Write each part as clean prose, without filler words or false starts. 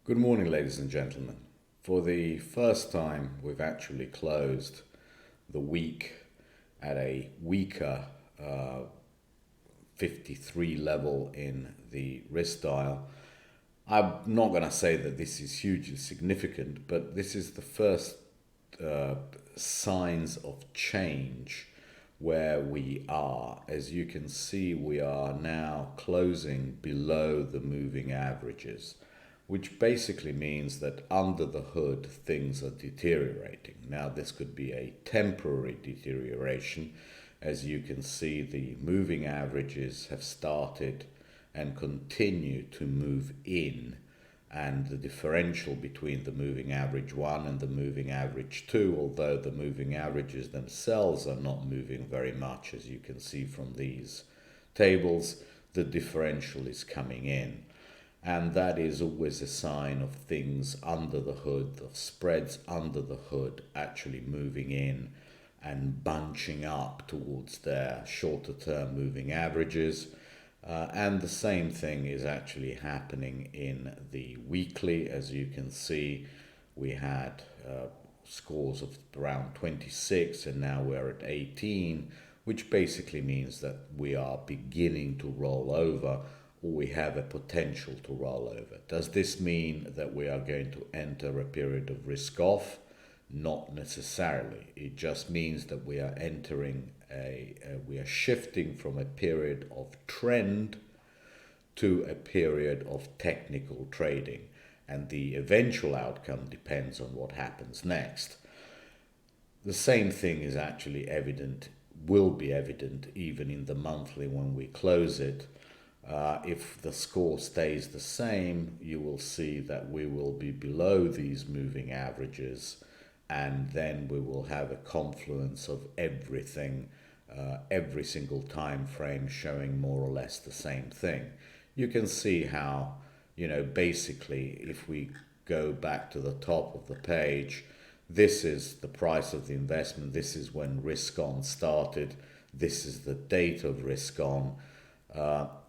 Good morning, ladies and gentlemen. For the first time, we've actually closed the week at a weaker 53 level in the risk dial. I'm not going to say that this is hugely significant, but this is the first signs of change where we are. As you can see, we are now closing below the moving averages, which basically means that under the hood things are deteriorating. Now this could be a temporary deterioration. As you can see, the moving averages have started and continue to move in, and the differential between the moving average 1 and the moving average 2, although the moving averages themselves are not moving very much, as you can see from these tables, the differential is coming in. And that is always a sign of things under the hood, of spreads under the hood actually moving in and bunching up towards their shorter term moving averages. And the same thing is actually happening in the weekly. As you can see, we had scores of around 26 and now we're at 18, which basically means that we are beginning to roll over, or we have a potential to roll over. Does this mean that we are going to enter a period of risk off? Not necessarily. It just means that we are entering we are shifting from a period of trend to a period of technical trading, and the eventual outcome depends on what happens next. The same thing is actually evident, will be evident even in the monthly when we close it. If the score stays the same, you will see that we will be below these moving averages, and then we will have a confluence of everything, every single time frame showing more or less the same thing. You can see how, basically if we go back to the top of the page, this is the price of the investment, this is when risk on started, this is the date of risk on.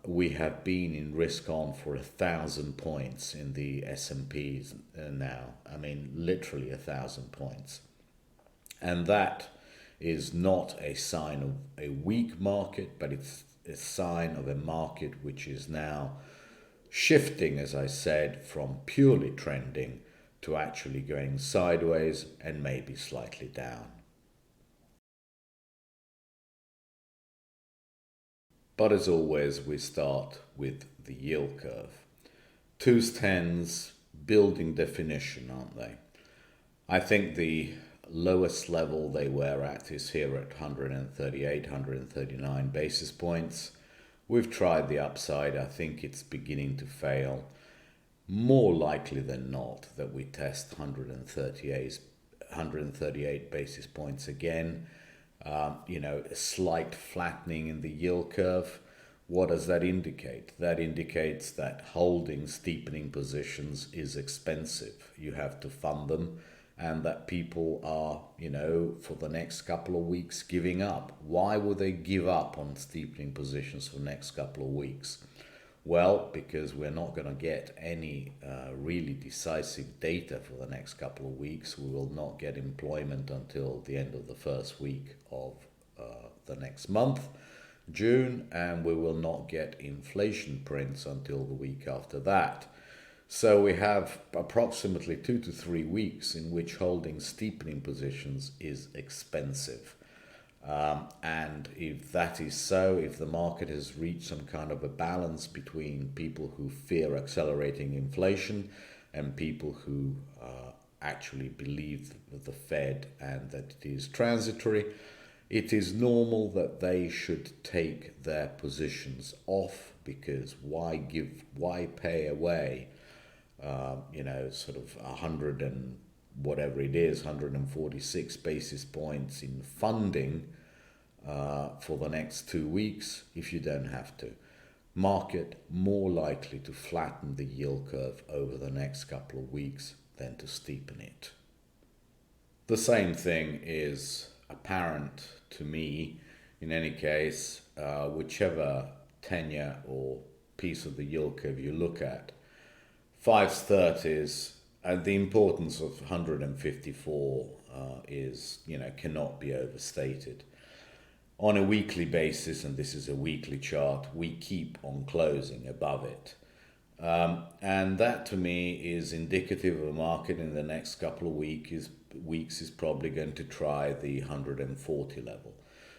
We have been in risk on for 1,000 points in the S&Ps now. I mean, literally 1,000 points. And that is not a sign of a weak market, but it's a sign of a market which is now shifting, as I said, from purely trending to actually going sideways and maybe slightly down. But as always, we start with the yield curve. 2s, 10s, building definition, aren't they? I think the lowest level they were at is here at 138, 139 basis points. We've tried the upside. I think it's beginning to fail. More likely than not that we test 138 basis points again. A slight flattening in the yield curve. What does that indicate? That indicates that holding steepening positions is expensive. You have to fund them, and that people are, for the next couple of weeks giving up. Why would they give up on steepening positions for the next couple of weeks? Well, because we're not going to get any really decisive data for the next couple of weeks. We will not get employment until the end of the first week of the next month, June, and we will not get inflation prints until the week after that. So we have approximately 2 to 3 weeks in which holding steepening positions is expensive. And if that is so, if the market has reached some kind of a balance between people who fear accelerating inflation and people who actually believe the Fed and that it is transitory, it is normal that they should take their positions off, because why pay away, sort of 100 and whatever it is, 146 basis points in funding for the next 2 weeks if you don't have to. Market more likely to flatten the yield curve over the next couple of weeks than to steepen it. The same thing is apparent to me in any case, whichever tenure or piece of the yield curve you look at. Fives, 30s, and the importance of 154 is, cannot be overstated. On a weekly basis, and this is a weekly chart, we keep on closing above it. And that to me is indicative of a market in the next couple of weeks is probably going to try the 140 level.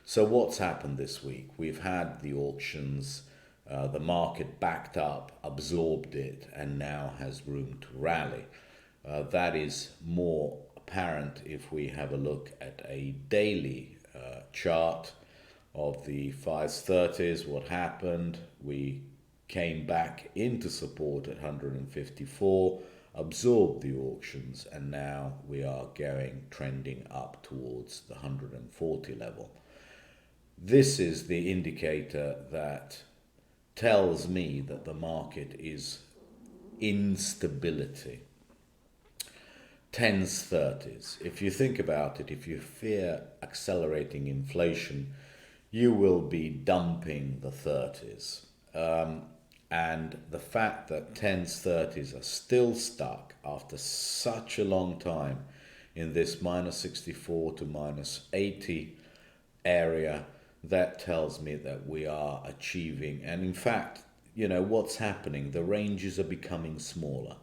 So what's happened this week? We've had the auctions, the market backed up, absorbed it, and now has room to rally. That is more apparent if we have a look at a daily chart of the 5s, 30s. What happened? We came back into support at 154, absorbed the auctions, and now we are trending up towards the 140 level. This is the indicator that tells me that the market is instability. 10s, 30s. If you think about it, if you fear accelerating inflation, you will be dumping the 30s. And the fact that 10s, 30s are still stuck after such a long time in this minus 64 to minus 80 area, that tells me that we are achieving, and in fact, what's happening, the ranges are becoming smaller.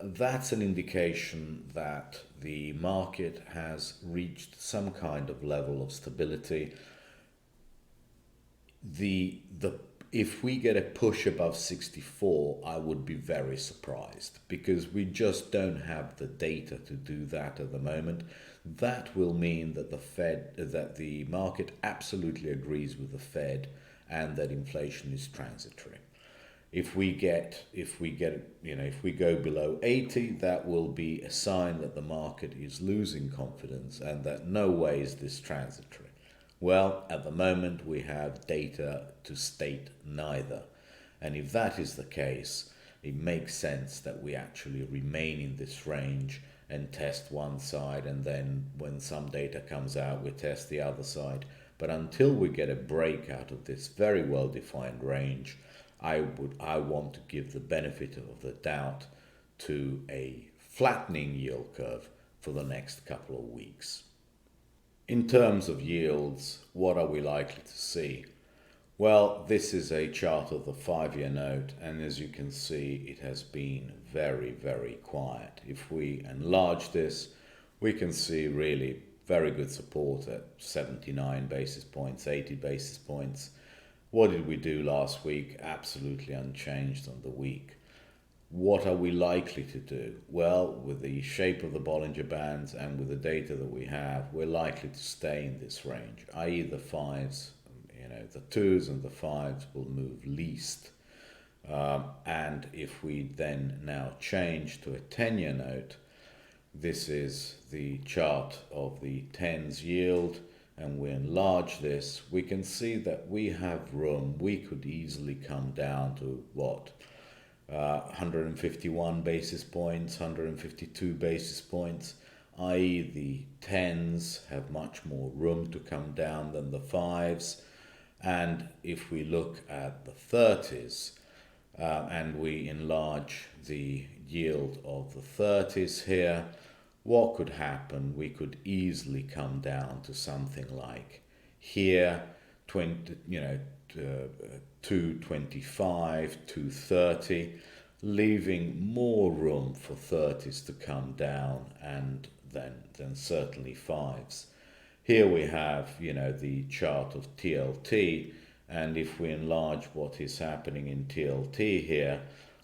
That's an indication that the market has reached some kind of level of stability. If we get a push above 64, I would be very surprised, because we just don't have the data to do that at the moment. That will mean that that the market absolutely agrees with the Fed and that inflation is transitory. If we go below 80, that will be a sign that the market is losing confidence and that no way is this transitory. Well, at the moment we have data to state neither. And if that is the case, it makes sense that we actually remain in this range and test one side, and then when some data comes out, we test the other side. But until we get a break out of this very well-defined range, I want to give the benefit of the doubt to a flattening yield curve for the next couple of weeks. In terms of yields, what are we likely to see? Well, this is a chart of the 5-year note, and as you can see, it has been very, very quiet. If we enlarge this, we can see really very good support at 79 basis points, 80 basis points. What did we do last week? Absolutely unchanged on the week. What are we likely to do? Well, with the shape of the Bollinger Bands and with the data that we have, we're likely to stay in this range, i.e. the 5s, the 2s and the 5s will move least. And if we then now change to a 10-year note, this is the chart of the 10s yield, and we enlarge this, we can see that we have room. We could easily come down to 151 basis points, 152 basis points, i.e. the 10s have much more room to come down than the 5s. And if we look at the 30s and we enlarge the yield of the 30s here, what could happen? We could easily come down to something like here, 225, 230, leaving more room for 30s to come down, and then certainly 5s. Here we have, the chart of TLT, and if we enlarge what is happening in TLT here,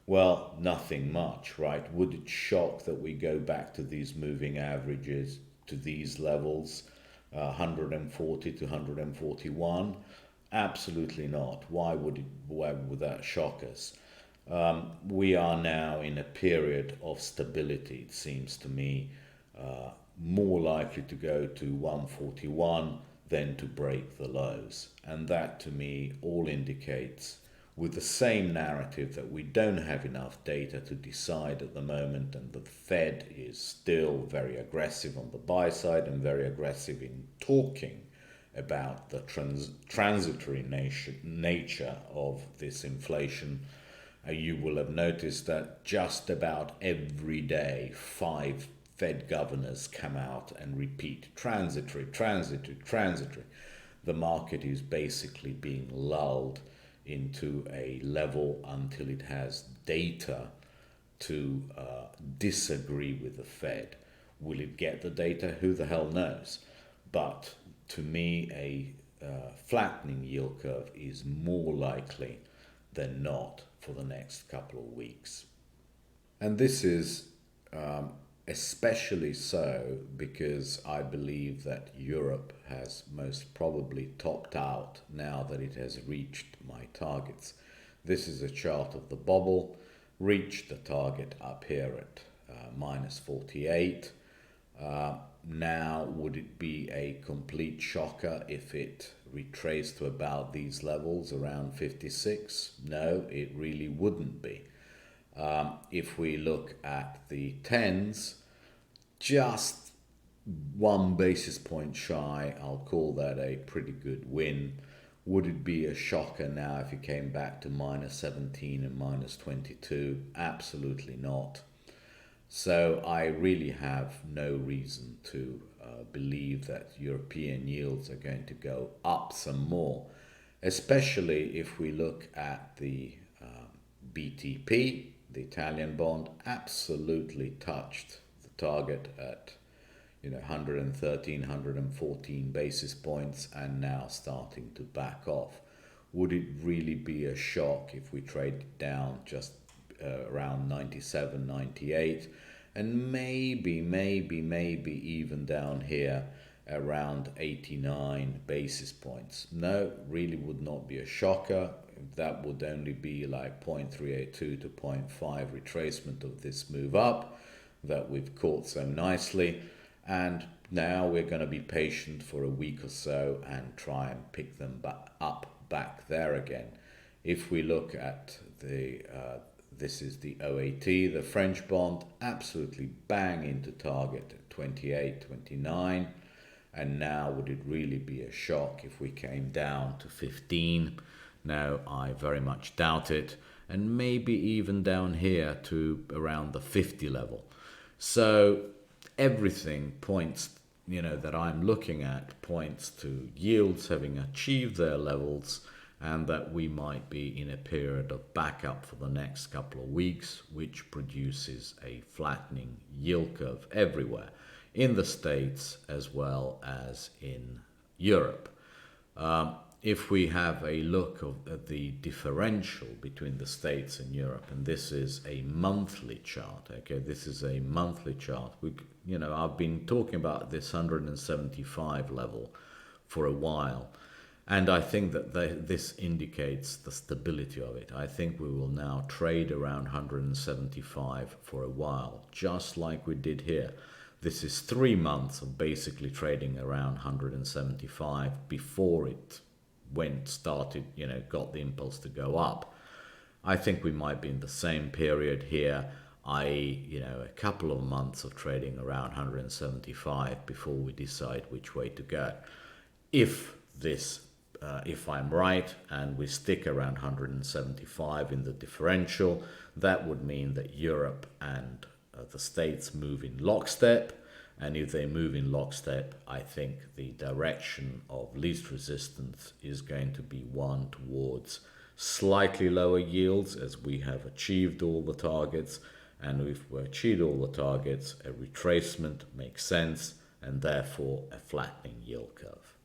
well, nothing much, right? Would it shock that we go back to these moving averages, to these levels, 140 to 141? Absolutely not. Why would that shock us? We are now in a period of stability, it seems to me, more likely to go to 141 than to break the lows. And that to me all indicates, with the same narrative, that we don't have enough data to decide at the moment, and the Fed is still very aggressive on the buy side and very aggressive in talking about the transitory nature of this inflation. You will have noticed that just about every day, 5 Fed governors come out and repeat transitory, transitory, transitory. The market is basically being lulled into a level until it has data to disagree with the Fed. Will it get the data? Who the hell knows? But to me, a flattening yield curve is more likely than not for the next couple of weeks. And this is especially so because I believe that Europe has most probably topped out now that it has reached my targets. This is a chart of the bubble, reached the target up here at minus 48. Now, would it be a complete shocker if it retraced to about these levels around 56? No, it really wouldn't be. If we look at the tens, just 1 basis point shy, I'll call that a pretty good win. Would it be a shocker now if it came back to minus 17 and minus 22? Absolutely not. So I really have no reason to believe that European yields are going to go up some more, especially if we look at the BTP, the Italian bond, absolutely touched the target at 113, 114 basis points and now starting to back off. Would it really be a shock if we trade down just around 97, 98, and maybe even down here around 89 basis points? No, really would not be a shocker. That would only be like 0.382 to 0.5 retracement of this move up that we've caught so nicely. And now we're going to be patient for a week or so and try and pick them up back there again. If we look at the this is the OAT, the French bond, absolutely bang into target at 28, 29. And now would it really be a shock if we came down to 15? No, I very much doubt it. And maybe even down here to around the 50 level. So everything points, that I'm looking at points to yields having achieved their levels and that we might be in a period of backup for the next couple of weeks, which produces a flattening yield curve everywhere, in the States as well as in Europe. If we have a look at the differential between the States and Europe, and this is a monthly chart, okay, this is a monthly chart. I've been talking about this 175 level for a while, and I think that this indicates the stability of it. I think we will now trade around 175 for a while, just like we did here. This is 3 months of basically trading around 175 before it got the impulse to go up. I think we might be in the same period here, i.e., a couple of months of trading around 175 before we decide which way to go. If I'm right and we stick around 175 in the differential, that would mean that Europe and the States move in lockstep. And if they move in lockstep, I think the direction of least resistance is going to be one towards slightly lower yields as we have achieved all the targets. And if we achieved all the targets, a retracement makes sense and therefore a flattening yield curve.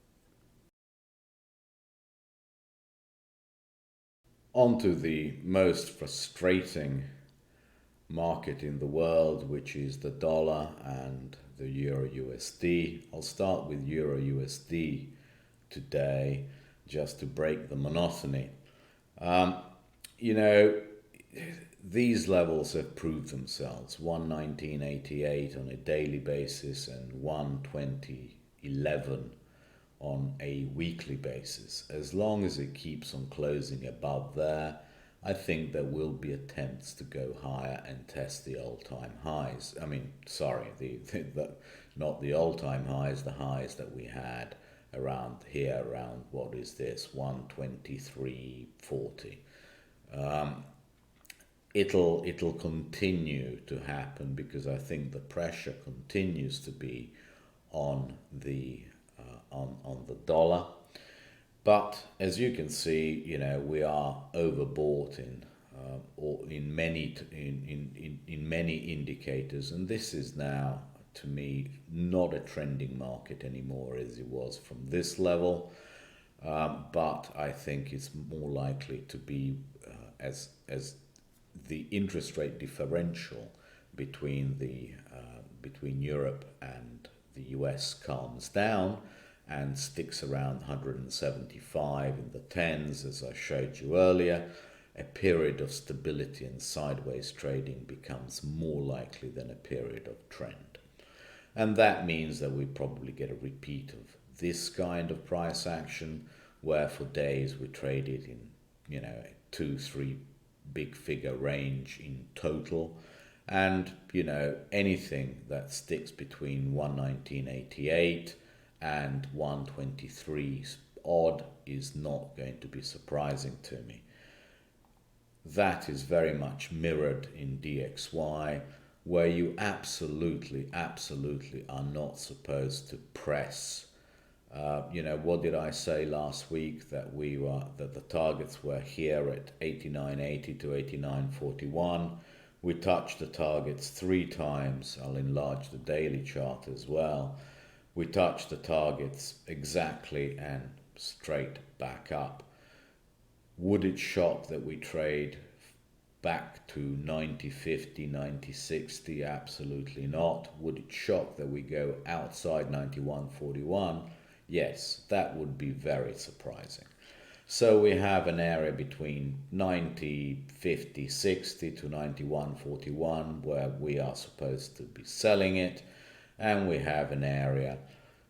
On to the most frustrating market in the world, which is the dollar and the Euro USD. I'll start with Euro USD today just to break the monotony. These levels have proved themselves, 119.88 on a daily basis and 120.11 on a weekly basis. As long as it keeps on closing above there, I think there will be attempts to go higher and test the all-time highs. Not the all-time highs, the highs that we had around what is this, 123.40. it'll continue to happen because I think the pressure continues to be on the on the dollar. But as you can see, we are overbought or in many indicators, and this is now, to me, not a trending market anymore as it was from this level. But I think it's more likely to be as the interest rate differential between Europe and the US calms down and sticks around 175 in the tens, as I showed you earlier, a period of stability and sideways trading becomes more likely than a period of trend. And that means that we probably get a repeat of this kind of price action, where for days we traded in, a 2-3 big figure range in total. And, anything that sticks between 119.88 and 123 odd is not going to be surprising to me. That is very much mirrored in DXY, where you absolutely are not supposed to press. What did I say last week? That the targets were here at 89.80 to 89.41. We touched the targets 3 times. I'll enlarge the daily chart as well. We touched the targets exactly and straight back up. Would it shock that we trade back to 90.50, 90.60? Absolutely not. Would it shock that we go outside 91.41? Yes, that would be very surprising. So we have an area between 90.50, 60 to 91.41 where we are supposed to be selling it, and we have an area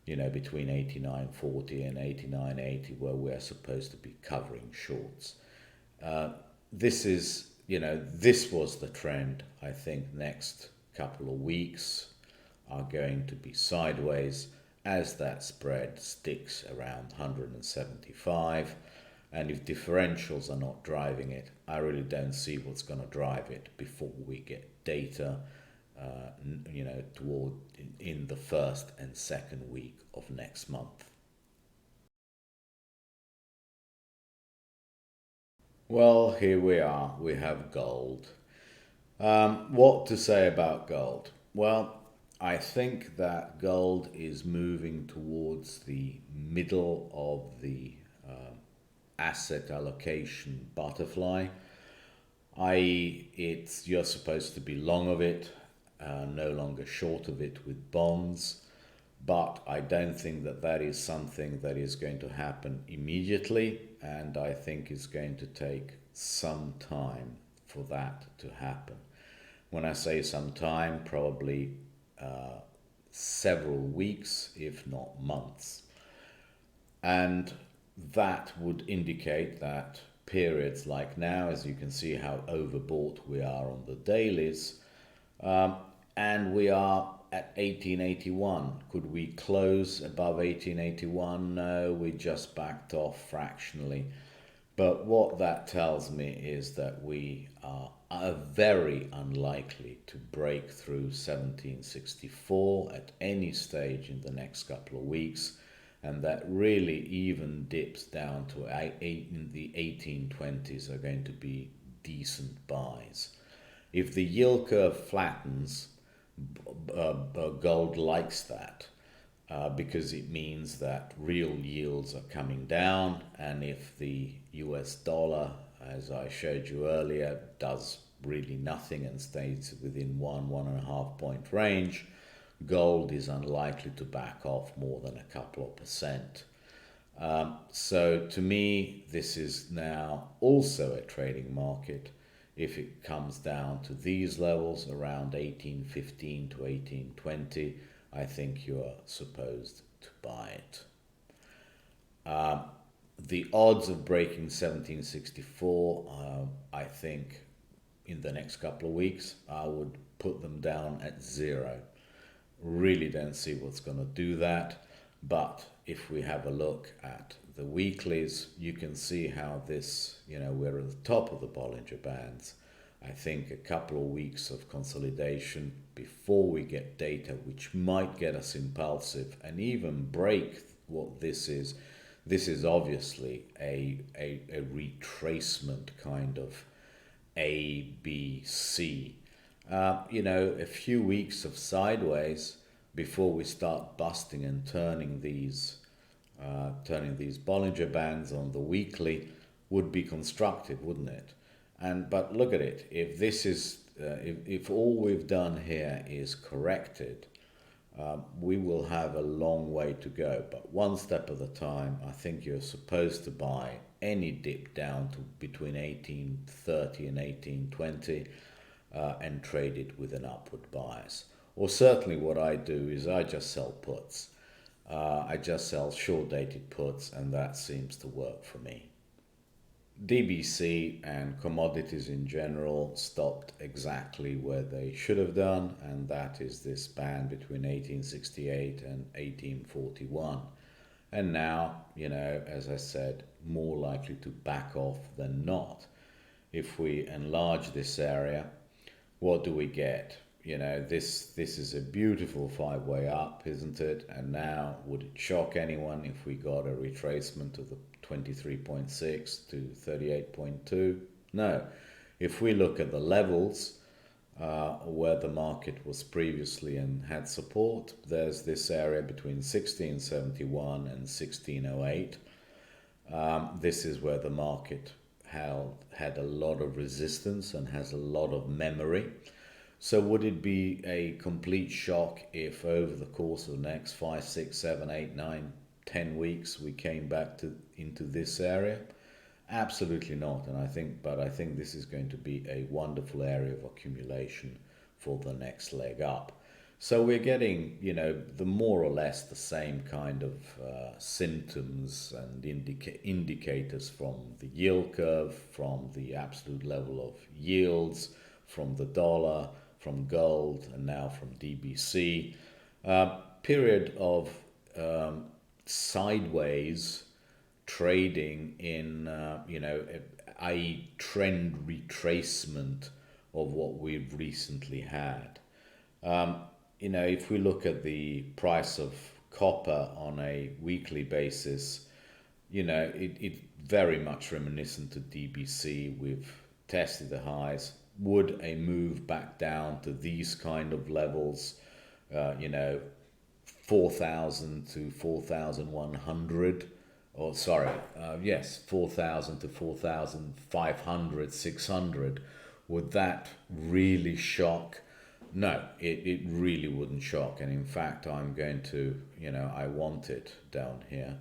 between 89.40 and 89.80 where we're supposed to be covering shorts. This was the trend. I think next couple of weeks are going to be sideways as that spread sticks around 175. And if differentials are not driving it, I really don't see what's going to drive it before we get data toward in the first and second week of next month. Well, here we are. We have gold. What to say about gold? Well, I think that gold is moving towards the middle of the asset allocation butterfly, i.e. you're supposed to be long of it, no longer short of it with bonds. But I don't think that is something that is going to happen immediately, and I think it's going to take some time for that to happen. When I say some time, probably several weeks, if not months. And that would indicate that periods like now, as you can see how overbought we are on the dailies, and we are at 1881. Could we close above 1881? No, we just backed off fractionally. But what that tells me is that we are very unlikely to break through 1764 at any stage in the next couple of weeks, and that really even dips down to in the 1820s are going to be decent buys. If the yield curve flattens, gold likes that because it means that real yields are coming down, and if the US dollar, as I showed you earlier, does really nothing and stays within 1.5 point range, gold is unlikely to back off more than a couple of percent. So to me, this is now also a trading market. If it comes down to these levels around 1815 to 1820, I think you are supposed to buy it. The odds of breaking 1764, I think in the next couple of weeks, I would put them down at 0. Really don't see what's going to do that. But if we have a look at the weeklies, you can see how this, we're at the top of the Bollinger Bands. I think a couple of weeks of consolidation before we get data which might get us impulsive and even break what this is. This is obviously a retracement kind of A, B, C. A few weeks of sideways before we start busting and turning these Bollinger Bands on the weekly would be constructive, wouldn't it? But look at it. If this is if all we've done here is corrected, we will have a long way to go. But one step at a time. I think you're supposed to buy any dip down to between 1830 and 1820 and trade it with an upward bias. Or certainly what I do is I just sell puts. I just sell short-dated puts, and that seems to work for me. DBC and commodities in general stopped exactly where they should have done, and that is this band between 1868 and 1841. And now, as I said, more likely to back off than not. If we enlarge this area, what do we get? This is a beautiful five-way up, isn't it? And now, would it shock anyone if we got a retracement of the 23.6 to 38.2? No. If we look at the levels where the market was previously and had support, there's this area between 1671 and 1608. This is where the market had a lot of resistance and has a lot of memory. So would it be a complete shock if over the course of the next 5, 6, 7, 8, 9, 10 weeks we came back into this area? Absolutely not. I think this is going to be a wonderful area of accumulation for the next leg up. So we're getting, the more or less the same kind of symptoms and indicators from the yield curve, from the absolute level of yields, from the dollar, from gold, and now from DBC. Period of sideways trading in, i.e. trend retracement of what we've recently had. If we look at the price of copper on a weekly basis, it very much reminiscent to DBC. We've tested the highs. Would a move back down to these kind of levels, 4,000 to 4,100, or 4,000 to 4,500, 600, would that really shock? No, it really wouldn't shock. And in fact, I'm going to, I want it down here.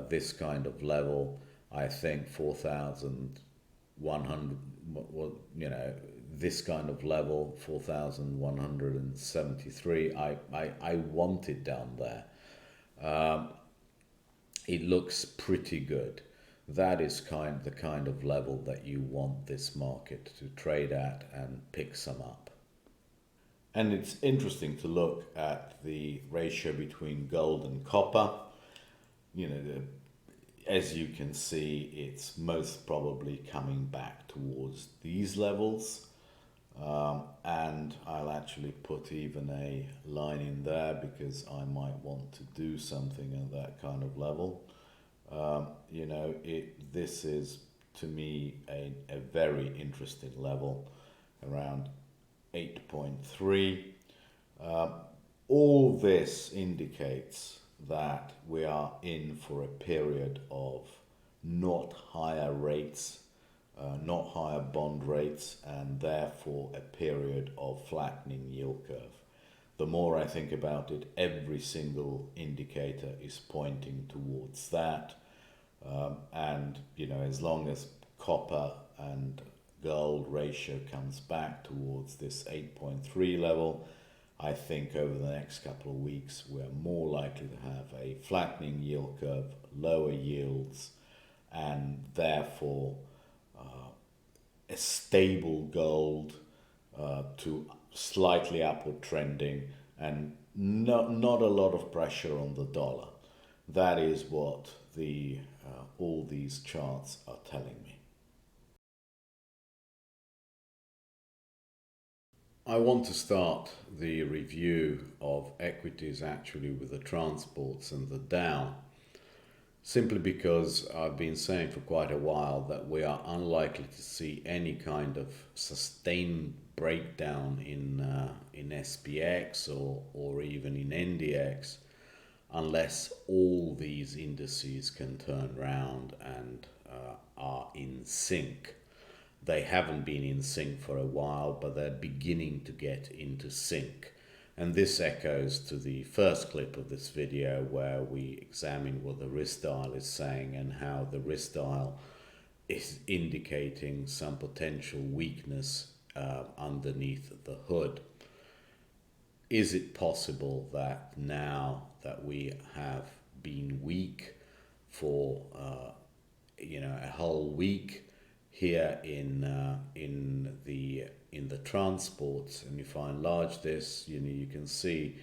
This kind of level, I think 4,100, this kind of level, 4,173, I want it down there. It looks pretty good. That is the kind of level that you want this market to trade at and pick some up. And it's interesting to look at the ratio between gold and copper. As you can see, it's most probably coming back towards these levels. And I'll actually put even a line in there because I might want to do something at that kind of level. This is, to me, a very interesting level, around 8.3. All this indicates that we are in for a period of not higher rates, not higher bond rates, and therefore a period of flattening yield curve. The more I think about it, every single indicator is pointing towards that. And as long as copper and gold ratio comes back towards this 8.3 level, I think over the next couple of weeks we're more likely to have a flattening yield curve, lower yields, and therefore a stable gold to slightly upward trending, and not a lot of pressure on the dollar. That is what all these charts are telling me. I want to start the review of equities actually with the transports and the Dow, simply because I've been saying for quite a while that we are unlikely to see any kind of sustained breakdown in SPX or even in NDX unless all these indices can turn around and are in sync. They haven't been in sync for a while, but they're beginning to get into sync. And this echoes to the first clip of this video where we examine what the risk dial is saying and how the risk dial is indicating some potential weakness underneath the hood. Is it possible that now that we have been weak for a whole week here in the transports, and if I enlarge this, you can see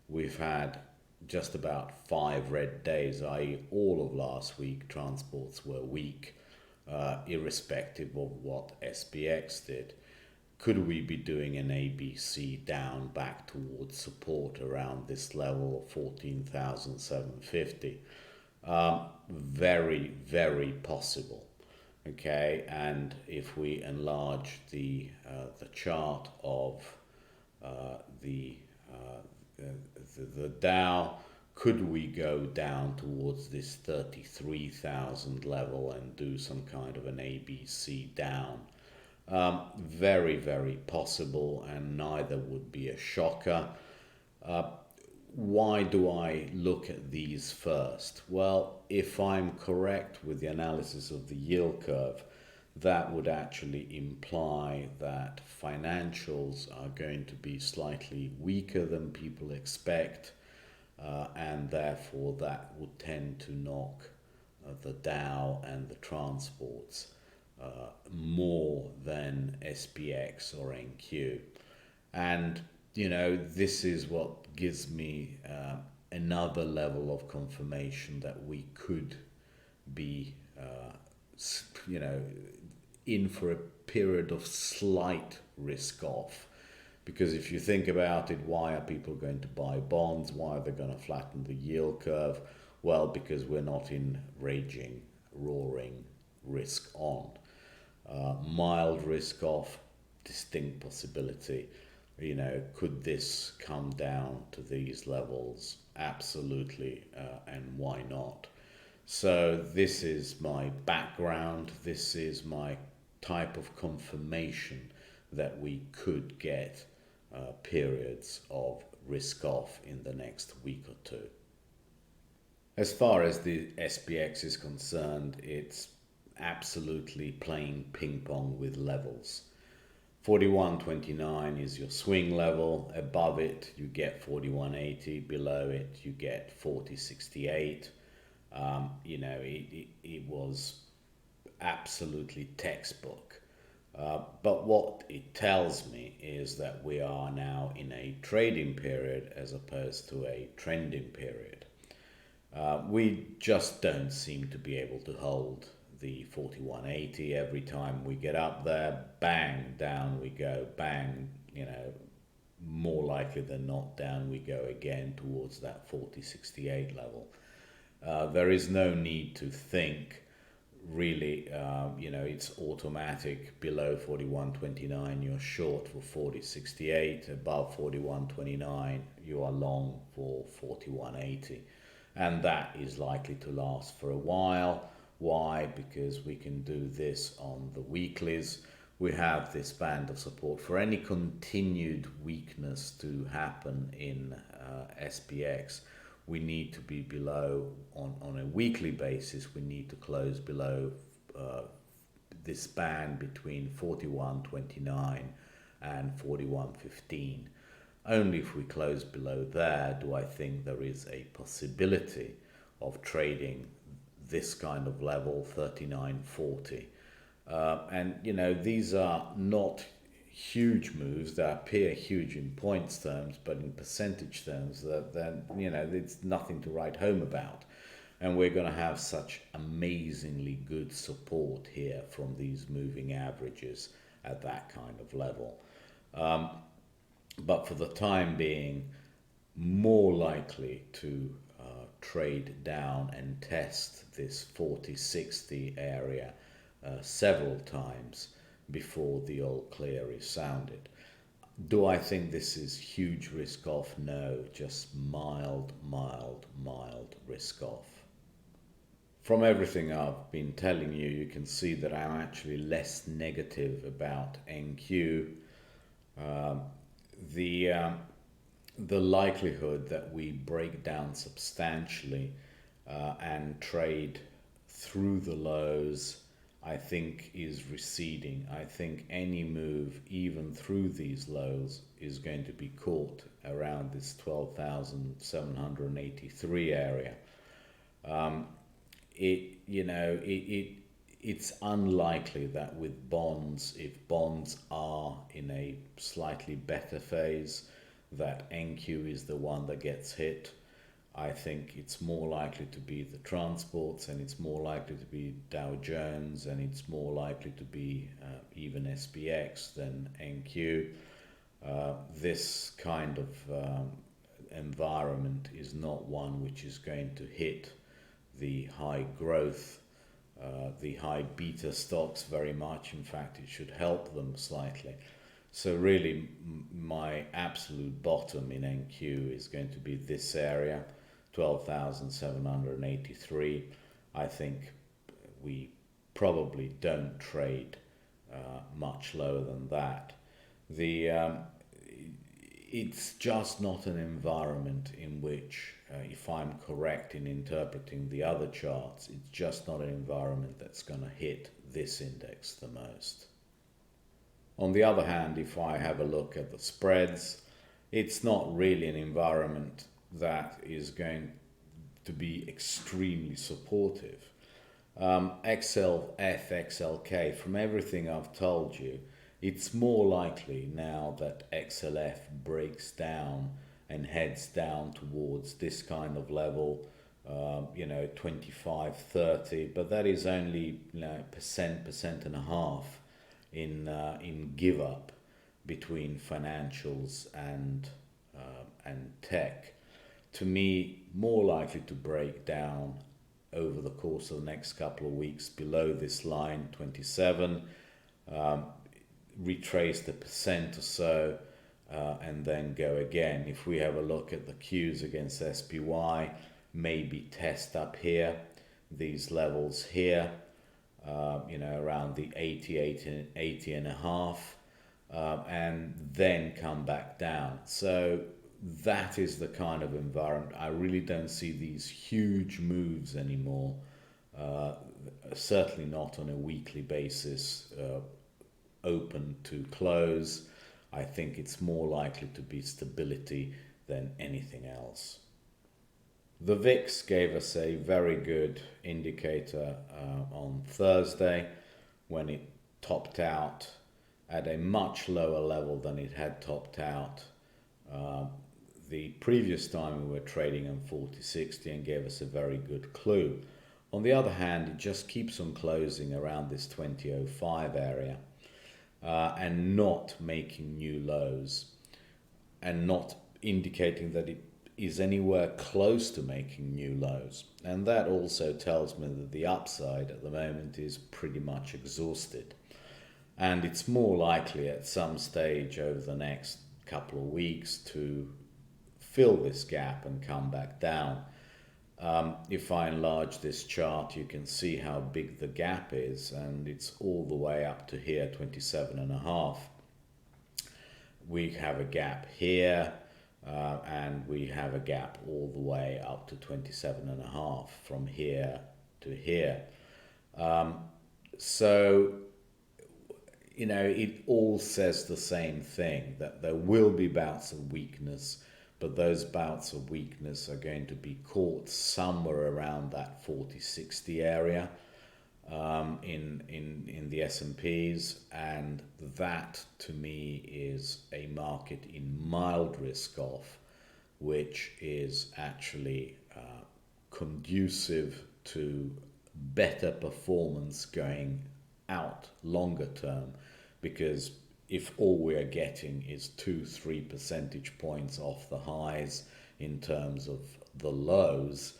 we've had just about 5 red days, i.e. all of last week transports were weak, irrespective of what SPX did. Could we be doing an ABC down back towards support around this level of 14,750? Very, very possible. Okay, and if we enlarge the chart of the Dow, could we go down towards this 33,000 level and do some kind of an ABC down? Very, very possible, and neither would be a shocker. Why do I look at these first? Well, if I'm correct with the analysis of the yield curve, that would actually imply that financials are going to be slightly weaker than people expect, and therefore that would tend to knock the Dow and the transports more than SPX or NQ. And this is what gives me another level of confirmation that we could be in for a period of slight risk off. Because if you think about it, why are people going to buy bonds? Why are they going to flatten the yield curve? Well, because we're not in raging, roaring risk on. Mild risk off, distinct possibility. Could this come down to these levels? Absolutely, and why not? So this is my background. This is my type of confirmation that we could get periods of risk off in the next week or two. As far as the SPX is concerned, it's absolutely playing ping pong with levels. 41.29 is your swing level. Above it, you get 41.80. Below it, you get 40.68. It was absolutely textbook. But what it tells me is that we are now in a trading period as opposed to a trending period. We just don't seem to be able to hold the 41.80. Every time we get up there, bang, down we go, bang, more likely than not, down we go again towards that 40.68 level. There is no need to think, really, it's automatic. Below 41.29 you're short for 40.68, above 41.29 you are long for 41.80, and that is likely to last for a while. Why? Because we can do this on the weeklies. We have this band of support. For any continued weakness to happen in SPX, we need to be below, on a weekly basis, we need to close below this band between 41.29 and 41.15. Only if we close below there do I think there is a possibility of trading this kind of level, 39.40. And these are not huge moves. They appear huge in points terms, but in percentage terms, then it's nothing to write home about. And we're going to have such amazingly good support here from these moving averages at that kind of level. but for the time being, more likely to trade down and test this 40-60 area several times before the all clear is sounded. Do I think this is huge risk off? No, just mild risk off. From everything I've been telling you, you can see that I'm actually less negative about NQ. Um, the the likelihood that we break down substantially and trade through the lows, I think, is receding. I think any move, even through these lows, is going to be caught around this 12,783 area. Um, it's unlikely that with bonds, if bonds are in a slightly better phase, that NQ is the one that gets hit. I think it's more likely to be the transports, and it's more likely to be Dow Jones, and it's more likely to be even SPX than NQ. This kind of environment is not one which is going to hit the high growth, the high beta stocks very much. In fact, it should help them slightly. So really, my absolute bottom in NQ is going to be this area, 12,783. I think we probably don't trade much lower than that. It's just not an environment in which, if I'm correct in interpreting the other charts, it's just not an environment that's going to hit this index the most. On the other hand, if I have a look at the spreads, it's not really an environment that is going to be extremely supportive. XLF, XLK, from everything I've told you, it's more likely now that XLF breaks down and heads down towards this kind of level, 25, 30, but that is only percent and a half in give up between financials and tech. To me, more likely to break down over the course of the next couple of weeks below this line, 27, retrace the percent or so, and then go again. If we have a look at the Qs against SPY, maybe test up here, these levels here, around the 80 and a half, and then come back down. So that is the kind of environment. I really don't see these huge moves anymore, certainly not on a weekly basis, open to close. I think it's more likely to be stability than anything else. The VIX gave us a very good indicator on Thursday when it topped out at a much lower level than it had topped out the previous time we were trading on 40-60, and gave us a very good clue. On the other hand, it just keeps on closing around this 2005 area and not making new lows, and not indicating that it is anywhere close to making new lows. And that also tells me that the upside at the moment is pretty much exhausted. And it's more likely at some stage over the next couple of weeks to fill this gap and come back down. If I enlarge this chart, you can see how big the gap is, and it's all the way up to here, 27 and a half. We have a gap here, and we have a gap all the way up to 27 and a half from here to here. So it all says the same thing, that there will be bouts of weakness, but those bouts of weakness are going to be caught somewhere around that 40-60 area in the S&Ps, and that to me is a market in mild risk off, which is actually conducive to better performance going out longer term, because if all we are getting is 2-3 percentage points off the highs in terms of the lows,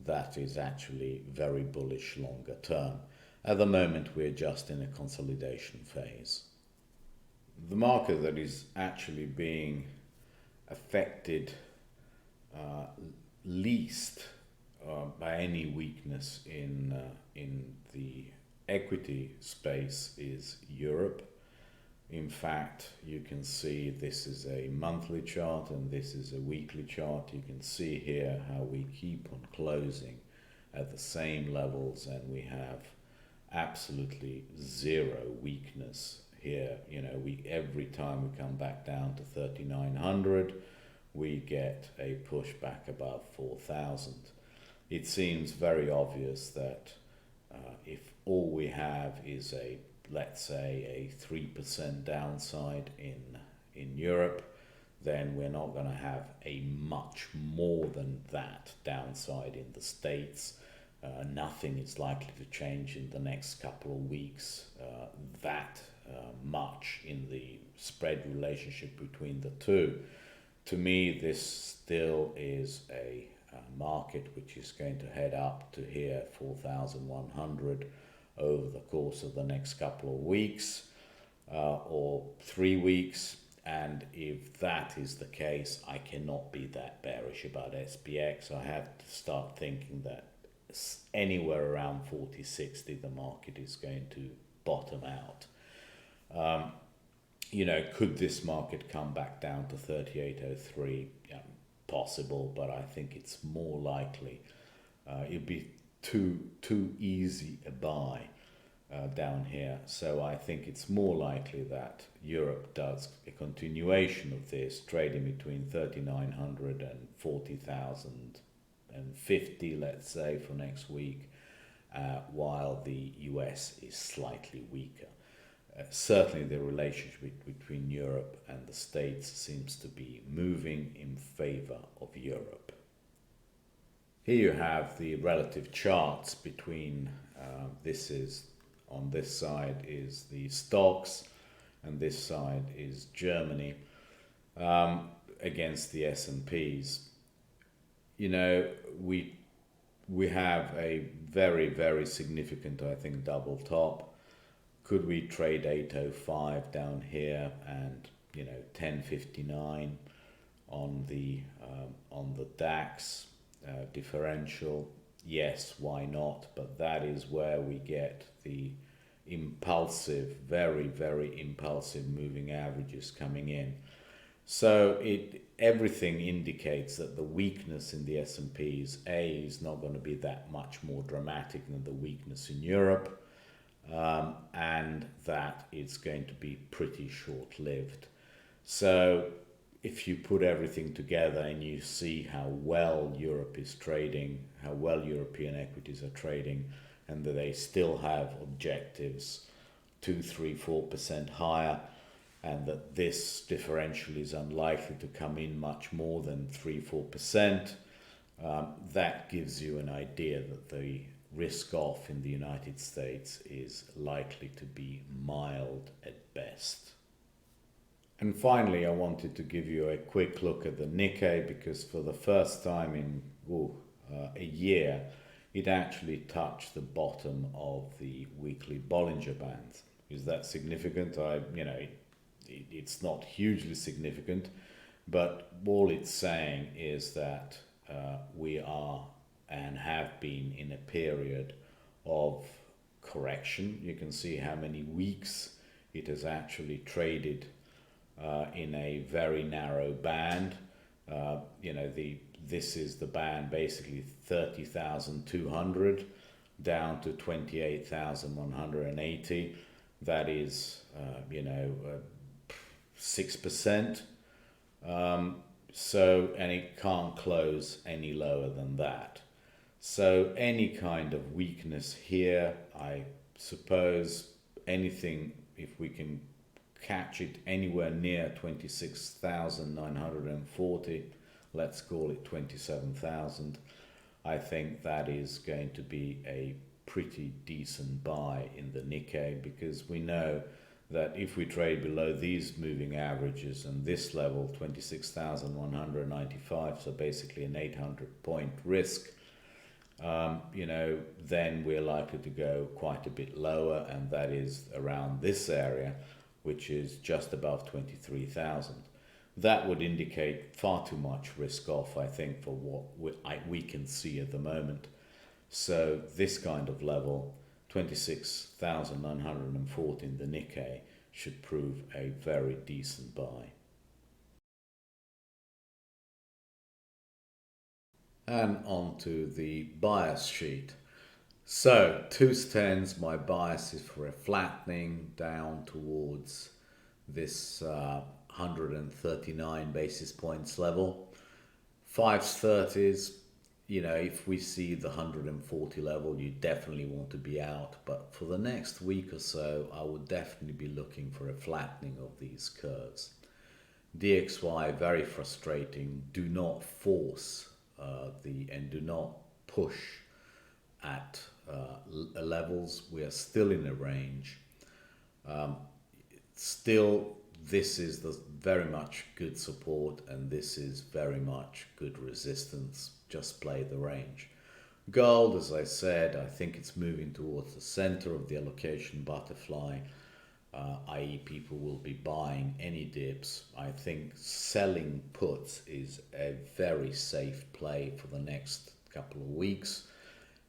that is actually very bullish longer term. At the moment, we're just in a consolidation phase. The market that is actually being affected least by any weakness in the equity space is Europe. In fact, you can see this is a monthly chart and this is a weekly chart. You can see here how we keep on closing at the same levels, and we have absolutely zero weakness here. You know, every time we come back down to 3,900, we get a push back above 4,000. It seems very obvious that if all we have is let's say a 3% downside in Europe, then we're not going to have a much more than that downside in the States. Nothing is likely to change in the next couple of weeks much in the spread relationship between the two. To me, this still is a market which is going to head up to here, 4,100, over the course of the next couple of weeks or 3 weeks. And if that is the case, I cannot be that bearish about SPX. I have to start thinking that anywhere around 40-60 the market is going to bottom out. You know, could this market come back down to 38.03? Yeah, possible, but I think it's more likely. It'd be too easy a buy down here. So I think it's more likely that Europe does a continuation of this, trading between 3,900 and 40,050, let's say, for next week, while the US is slightly weaker. Certainly the relationship between Europe and the States seems to be moving in favor of Europe. Here you have the relative charts between, on this side is the stocks, and this side is Germany, against the S&Ps. You know, we have a very, very significant, I think, double top. Could we trade 805 down here and, you know, 1059 on the DAX differential? Yes, why not? But that is where we get the impulsive, very, very impulsive moving averages coming in. So everything indicates that the weakness in the S&Ps, is not going to be that much more dramatic than the weakness in Europe. And that it's going to be pretty short-lived. So if you put everything together and you see how well Europe is trading, how well European equities are trading, and that they still have objectives 2, 3, 4% higher, and that this differential is unlikely to come in much more than 3-4%, that gives you an idea that the risk off in the United States is likely to be mild at best. And finally, I wanted to give you a quick look at the Nikkei, because for the first time in a year, it actually touched the bottom of the weekly Bollinger Bands. Is that significant? It's not hugely significant, but all it's saying is that we are and have been in a period of correction. You can see how many weeks it has actually traded in a very narrow band. This is the band, basically 30,200 down to 28,180. That is 6%. And it can't close any lower than that. So any kind of weakness here, I suppose anything, if we can catch it anywhere near 26,940, let's call it 27,000, I think that is going to be a pretty decent buy in the Nikkei, because we know that if we trade below these moving averages and this level, 26,195, so basically an 800-point risk, then we're likely to go quite a bit lower, and that is around this area, which is just above 23,000. That would indicate far too much risk off, I think, for what we can see at the moment. So this kind of level, 26,914, the Nikkei, should prove a very decent buy. And on to the bias sheet. So, 2s10s, my bias is for a flattening down towards this 139 basis points level. 5s30s, if we see the 140 level, you definitely want to be out. But for the next week or so, I would definitely be looking for a flattening of these curves. DXY, very frustrating. Do not force and do not push at levels. We are still in a range. Still, this is very much good support, and this is very much good resistance. Just play the range. Gold, as I said, I think it's moving towards the center of the allocation butterfly, i.e. people will be buying any dips. I think selling puts is a very safe play for the next couple of weeks.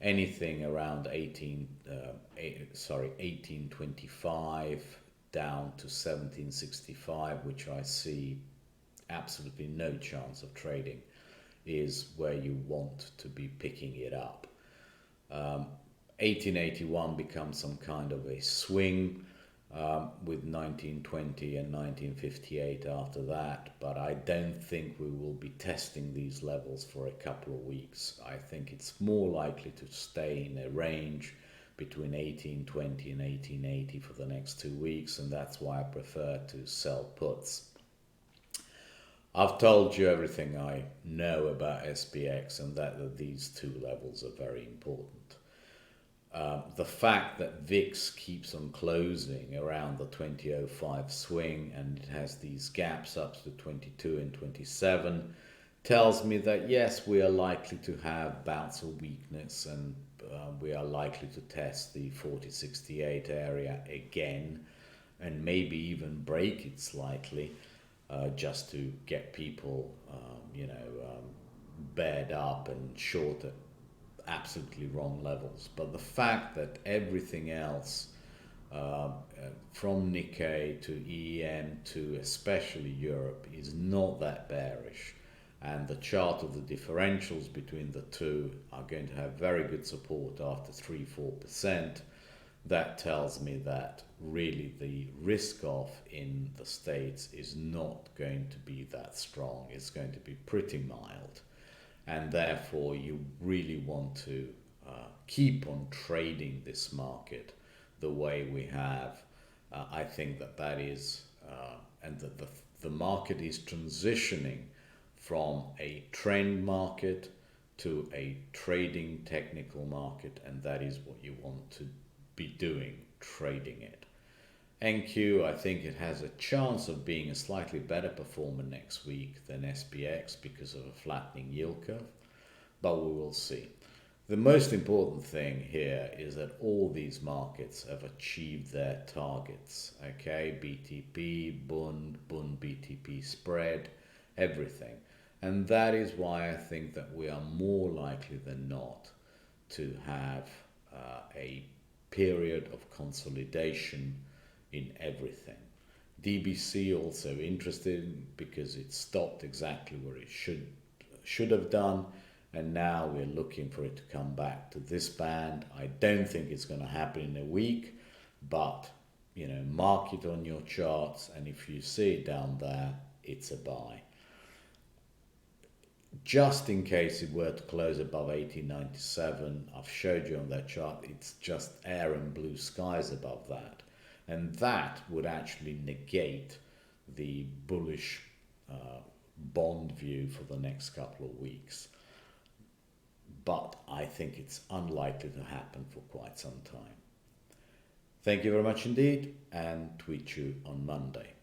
Anything around 1825 down to 1765, which I see absolutely no chance of trading, is where you want to be picking it up. 1881 becomes some kind of a swing, with 1920 and 1958 after that, but I don't think we will be testing these levels for a couple of weeks. I think it's more likely to stay in a range between 1820 and 1880 for the next 2 weeks, and that's why I prefer to sell puts. I've told you everything I know about SPX, and that these two levels are very important. The fact that VIX keeps on closing around the 2005 swing, and it has these gaps up to 22 and 27, tells me that yes, we are likely to have bouts of weakness, and we are likely to test the 4068 area again, and maybe even break it slightly, just to get people bared up and short at absolutely wrong levels. But the fact that everything else, from Nikkei to EM to especially Europe, is not that bearish, and the chart of the differentials between the two are going to have very good support after 3-4%, that tells me that really the risk off in the States is not going to be that strong. It's going to be pretty mild, and therefore you really want to keep on trading this market the way we have. I think that is, and that the market is transitioning from a trend market to a trading technical market, and that is what you want to be doing, trading it. NQ, I think it has a chance of being a slightly better performer next week than SPX because of a flattening yield curve, but we will see. The most important thing here is that all these markets have achieved their targets, okay? BTP, Bund BTP spread, everything. And that is why I think that we are more likely than not to have a period of consolidation in everything. DBC also interested because it stopped exactly where it should have done, and now we're looking for it to come back to this band. I don't think it's going to happen in a week, but mark it on your charts, and if you see it down there, it's a buy. Just in case it were to close above 1897, I've showed you on that chart, it's just air and blue skies above that. And that would actually negate the bullish bond view for the next couple of weeks. But I think it's unlikely to happen for quite some time. Thank you very much indeed, and tweet you on Monday.